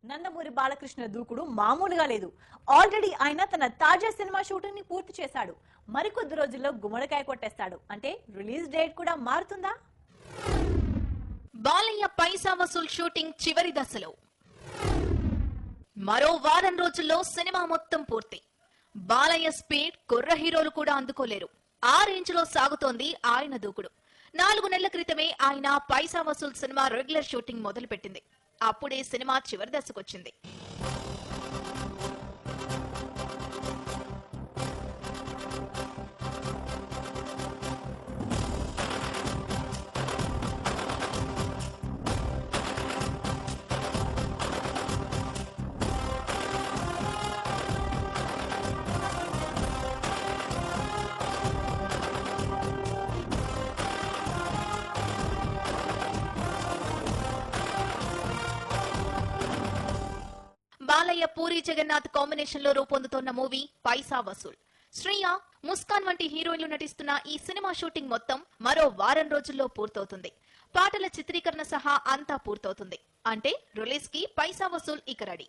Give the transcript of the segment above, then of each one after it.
నందమూరి బాలకృష్ణ దూకుడు మామూలుగా లేదు. ఆల్రెడీ ఆయన తన తాజా సినిమా షూటింగ్ ని పూర్తి చేశాడు. మరికొద్ది రోజుల్లో గుమ్మడికాయ కొట్టేస్తాడు. అంటే రిలీజ్ డేట్ కూడా మారుతుందా? బాలయ్య పైసా వసూల్ షూటింగ్ చివరి దశలో. మరో వారం రోజుల్లో సినిమా మొత్తం పూర్తి. బాలయ్య స్పీడ్ కుర్ర హీరోలు కూడా అందుకోలేరు. ఆ రేంజ్ లో సాగుతోంది ఆయన దూకుడు. 4 నెలల క్రితమే ఆయన పైసా వసూల్ సినిమా రెగ్యులర్ షూటింగ్ మొదలుపెట్టింది. అప్పుడే సినిమా చివరి దశకొచ్చింది. బాలయ్య పూరి జగన్నాథ్ కాంబినేషన్ లో రూపొందుతోన్న మూవీ పైసా వసూల్. శ్రీయ, ముస్కాన్ వంటి హీరోయిన్లు నటిస్తున్న ఈ సినిమా షూటింగ్ మొత్తం మరో వారం రోజుల్లో పూర్తవుతుంది. పాటల చిత్రీకరణ సహా అంతా పూర్తవుతుంది. అంటే రిలీజ్ కి పైసా వసూల్ ఇక రెడీ.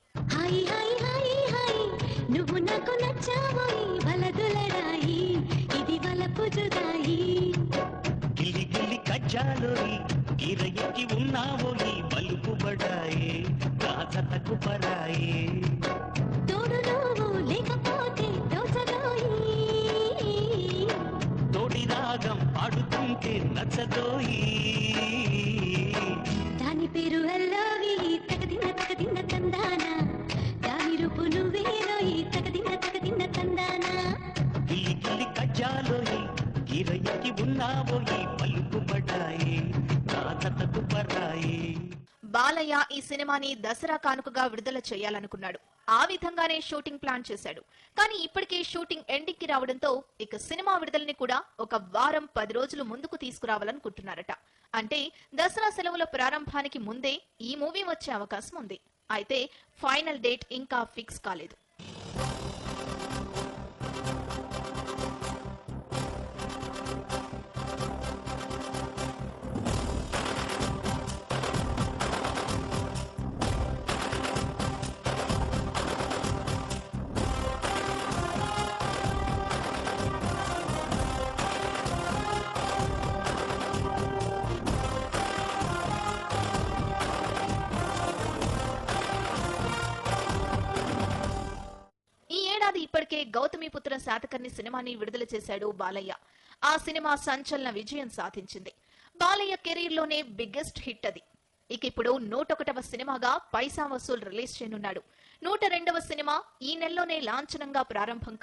దాని పేరు అల్లావి తగదిన్న తందానా, దాని రూపు నువ్వేరోయి తగదిన్న తందానా. గిల్లి గిల్లి కజ్జాలోయి గిరయ్యకి ఉన్నావోయి పలుకుబడాయి రాతకు పరాయి. బాలయ్య ఈ సినిమాని దసరా కానుకగా విడుదల చేయాలనుకున్నాడు. ఆ విధంగానే షూటింగ్ ప్లాన్ చేశాడు. కానీ ఇప్పటికే షూటింగ్ ఎండింగ్ కి రావడంతో ఇక సినిమా విడుదలని కూడా ఒక వారం 10 రోజులు ముందుకు తీసుకురావాలనుకుంటున్నారట. అంటే దసరా సెలవుల ప్రారంభానికి ముందే ఈ మూవీ వచ్చే అవకాశం ఉంది. అయితే ఫైనల్ డేట్ ఇంకా ఫిక్స్ కాలేదు. ఇప్పటికే గౌతమిపుత్ర శాతకర్ణి సినిమాని విడుదల చేశాడు బాలయ్య. ఆ సినిమా సంచలన విజయం సాధించింది. బాలయ్య కెరీర్ లోనే బిగ్గెస్ట్ హిట్ అది. ఇక ఇప్పుడు 101వ సినిమాగా పైసా వసూల్ రిలీజ్ చేయనున్నాడు. 102వ సినిమా ఈ నెలలోనే లాంఛనంగా ప్రారంభం